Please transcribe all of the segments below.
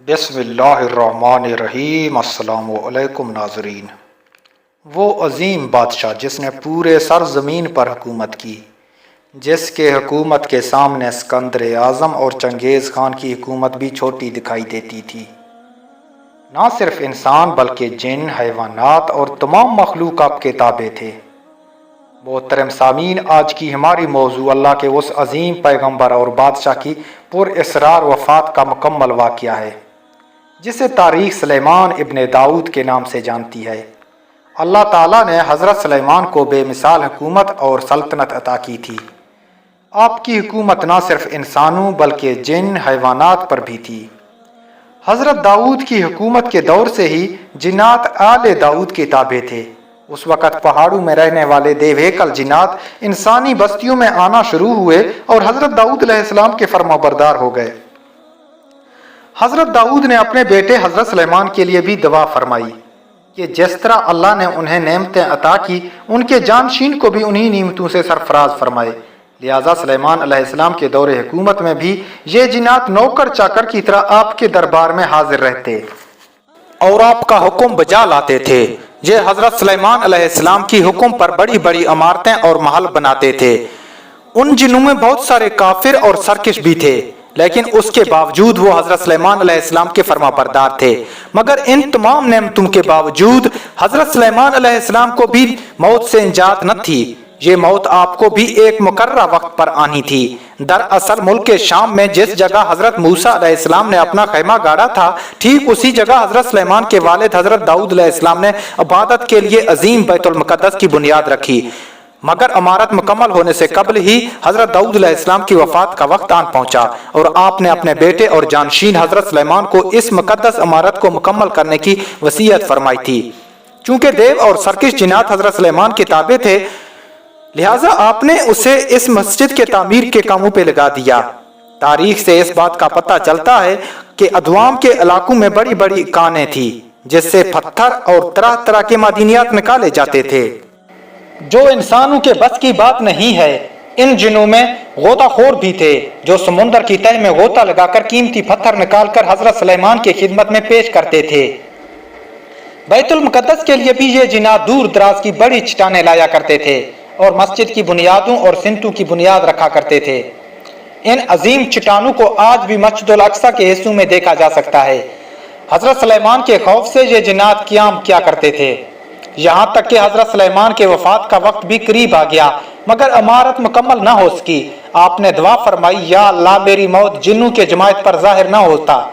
बिस्मिल्लाहिर्रहमानिर्रहीम। अस्सलामु अलैकुम नाज़रीन। वो अजीम बादशाह जिसने पूरे सरज़मीन पर हुकूमत की, जिसके हुकूमत के सामने सिकंदर आज़म और चंगेज़ खान की हुकूमत भी छोटी दिखाई देती थी। ना सिर्फ इंसान बल्कि जिन, हैवानात और तमाम मखलूक़ात के ताबे थे। मोहतरम सामीन, आज की हमारी मौजू अल्लाह के उस अजीम पैगम्बर और बादशाह की पुरअसरार वफ़ात का मुकम्मल वाक़या है, जिसे तारीख़ सुलेमान इब्न दाऊद के नाम से जानती है। अल्लाह ताला ने हज़रत सुलेमान को बेमिसाल हुकूमत और सल्तनत अता की थी। आपकी हुकूमत न सिर्फ इंसानों बल्कि जिन, हैवानात पर भी थी। हज़रत दाऊद की हुकूमत के दौर से ही जिन्नात आले दाऊद के ताबे थे। उस वक़्त पहाड़ों में रहने वाले देवहेकल जिन्नात इंसानी बस्तियों में आना शुरू हुए और हज़रत दाऊद अलैहिस्सलाम के फरमाबरदार हो गए। हज़रत दाऊद ने अपने बेटे हज़रत सुलेमान के लिए भी दुआ फरमाई कि जिस तरह अल्लाह ने उन्हें नेमतें अता की, उनके जानशीन को भी उन्हीं नेमतों से सरफराज फरमाए। लिहाजा सुलेमान अलैहिस्सलाम के दौरे हुकूमत में भी ये जिन्नात नौकर चाकर की तरह आपके दरबार में हाजिर रहते और आपका हुक्म बजा लाते थे। ये हज़रत सुलेमान अलैहिस्सलाम की हुक्म पर बड़ी बड़ी इमारतें और महल बनाते थे। उन जिन्नों में बहुत सारे काफिर और सरकश भी थे, लेकिन उसके बावजूद वो हज़रत सुलेमान अलैहिस्सलाम के फरमाबरदार थे। मगर इन तमाम नेमतों के बावजूद हज़रत सुलेमान अलैहिस्सलाम को भी मौत से निजात न थी। ये मौत आपको भी एक मुकर्रर वक्त पर आनी थी। दरअसल मुल्क के शाम में जिस जगह हज़रत मूसा अलैहिस्सलाम ने अपना खैमा गाड़ा था, ठीक उसी जगह हज़रत सुलेमान के वालिद हज़रत दाऊद अलैहिस्सलाम ने इबादत के लिए अजीम बैतुल मुक़द्दस की बुनियाद रखी। मगर इमारत मुकम्मल होने से कबल ही हज़रत दाऊद अलैहिस्सलाम की वफ़ात का वक्त आन पहुंचा और आपने अपने बेटे और जानशीन हज़रत सुलेमान को इस मुकद्दस इमारत को मुकम्मल करने की वसीयत फरमाई थी। चूंकि देव और सरकश जिन्नात हज़रत सुलेमान के ताबे थे, लिहाजा आपने उसे इस मस्जिद के तामीर के कामों पे लगा दिया। तारीख से इस बात का पता चलता है कि अदवाम के इलाकों में बड़ी बड़ी कानें थी, जिससे पत्थर और तरह तरह के मादनियात निकाले जाते थे, जो इंसानों के बस की बात नहीं है। इन जिनों में गोताखोर भी थे, जो समुंदर की तह में गोता लगाकर कीमती पत्थर निकालकर हजरत सुलेमान की खिदमत में पेश करते थे। बैतुल मुकद्दस के लिए भी ये जिन्नात दूर दराज की बड़ी चट्टानें लाया करते थे और मस्जिद की बुनियादों और सिमतों की बुनियाद रखा करते थे। इन अजीम चट्टानों को आज भी मस्जिद अल अक्सा के हिस्सों में देखा जा सकता है। हजरत सुलेमान के खौफ से ये जिन्नात क़याम किया करते थे। यहाँ तक कि हजरत सुलेमान के वफात का वक्त भी करीब आ गया, मगर इमारत मुकम्मल न हो सकी। आपने दुआ फरमाई, या अल्लाह मेरी मौत जिन्नों के जमायत पर जाहिर न होता,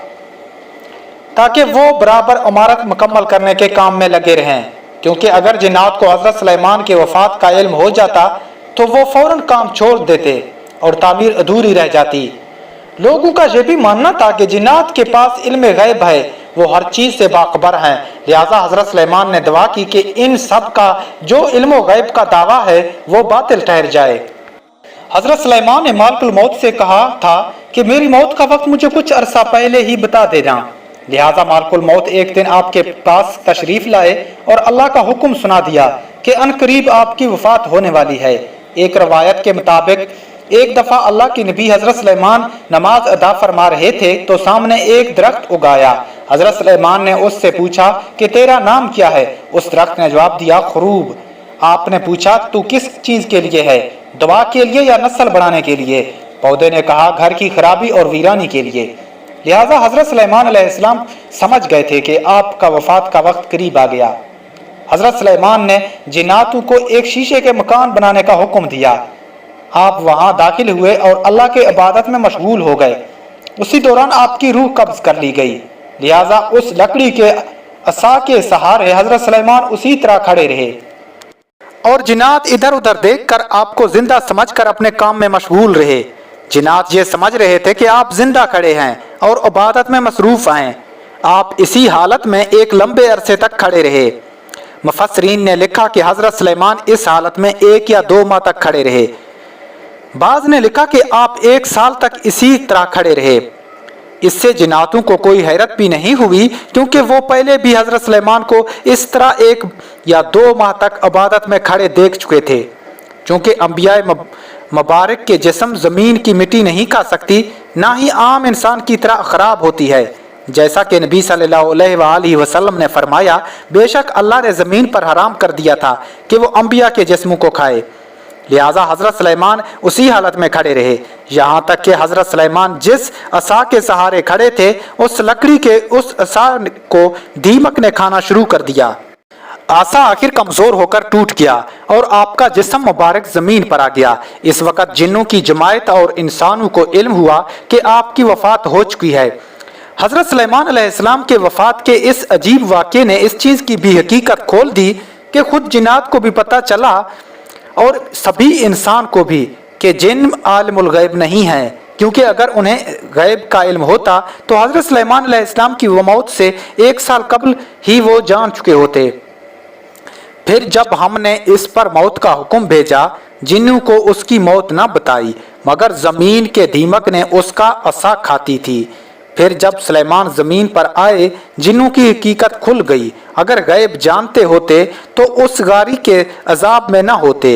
ताकि वो बराबर इमारत मुकम्मल करने के काम में लगे रहें, क्योंकि अगर जिन्नात को हजरत सुलेमान के वफात का इल्म हो जाता तो वो फौरन काम छोड़ देते और तामीर अधूरी रह जाती। लोगों का यह भी मानना था कि जिन्नात के पास इल्म गैब है, वो हर चीज से बाखबर हैं। लिहाजा हजरत सुलेमान ने दुआ की कि इन सब का जो इल्म गैब का दावा है वो बातिल ठहर जाए। हजरत सुलेमान ने मालिकुल मौत से कहा था कि मेरी मौत का वक्त मुझे कुछ अरसा पहले ही बता देना। लिहाजा मालिकुल मौत एक दिन आपके पास तशरीफ लाए और अल्लाह का हुक्म सुना दिया कि अनकरीब आपकी वफात होने वाली है। एक रवायत के मुताबिक एक दफा अल्लाह की नबी हजरत सुलेमान नमाज अदा फरमा रहे थे तो सामने एक दरख्त उगाया। हजरत सुलेमान ने उससे पूछा कि तेरा नाम क्या है? उस दरख्त ने जवाब दिया, खरूब। आपने पूछा, तू किस चीज के लिए है, दवा के लिए या नस्ल बढ़ाने के लिए? पौधे ने कहा, घर की खराबी और वीरानी के लिए। लिहाजा हजरत सुलेमान अलैहिस्सलाम समझ गए थे कि आपका वफात का वक्त करीब आ गया। हजरत सुलेमान ने जिन्नातों को एक शीशे के मकान बनाने का हुक्म दिया। आप वहां दाखिल हुए और अल्लाह के इबादत में मशगूल हो गए। उसी दौरान आपकी रूह कब्ज कर ली गई। लिहाजा उस लकड़ी के असा के सहारे हजरत सुलेमान उसी तरह खड़े रहे और जिन्नात इधर उधर देखकर आपको जिंदा समझकर अपने काम में मशगूल रहे। जिन्नात ये समझ रहे थे कि आप जिंदा खड़े हैं और इबादत में मसरूफ हैं। आप इसी हालत में एक लंबे अरसे तक खड़े रहे। मुफस्सिरीन ने लिखा कि हजरत सुलेमान इस हालत में 1 या 2 माह तक खड़े रहे। बाज ने लिखा कि आप 1 साल तक इसी तरह खड़े रहे। इससे जिन्नातों को कोई हैरत भी नहीं हुई, क्योंकि वो पहले भी हजरत सुलेमान को इस तरह 1 या 2 माह तक इबादत में खड़े देख चुके थे। चूँकि अंबिया मुबारक के जिस्म ज़मीन की मिट्टी नहीं खा सकती, ना ही आम इंसान की तरह ख़राब होती है, जैसा कि नबी सल्लल्लाहु अलैहि वसल्लम ने फरमाया, बेशक अल्लाह ने ज़मीन पर हराम कर दिया था कि वो अंबिया के जिस्मों को खाए, लिहाजा हज़रत सुलेमान उसी हालत में खड़े रहे, यहाँ तक कि हज़रत सुलेमान जिस असा के सहारे खड़े थे उस लकड़ी के उस असा को दीमक ने खाना शुरू कर दिया। आसा आखिर कमज़ोर होकर टूट गया और आपका जिस्म मुबारक ज़मीन पर आ गया। इस वक्त जिन्नों की जमायत और इंसानों को इल्म हुआ कि आपकी वफ़ात हो चुकी है। हज़रत सुलेमान अलैहिस्सलाम के वफ़ात के इस अजीब वाक़े ने इस चीज़ की भी हकीकत खोल दी कि खुद जिन्नात को भी पता चला और सभी इंसान को भी कि जिन आलिमुल गैब नहीं है, क्योंकि अगर उन्हें गैब का इल्म होता तो हज़रत सुलेमान अलैहिस्सलाम की मौत से 1 साल कबल ही वो जान चुके होते। फिर जब हमने इस पर मौत का हुक्म भेजा, जिन्नों को उसकी मौत न बताई मगर ज़मीन के दीमक ने उसका असा खाती थी। फिर जब सुलेमान ज़मीन पर आए, जिन्नों की हकीकत खुल गई। अगर गैब जानते होते तो उस गारी के अजाब में न होते।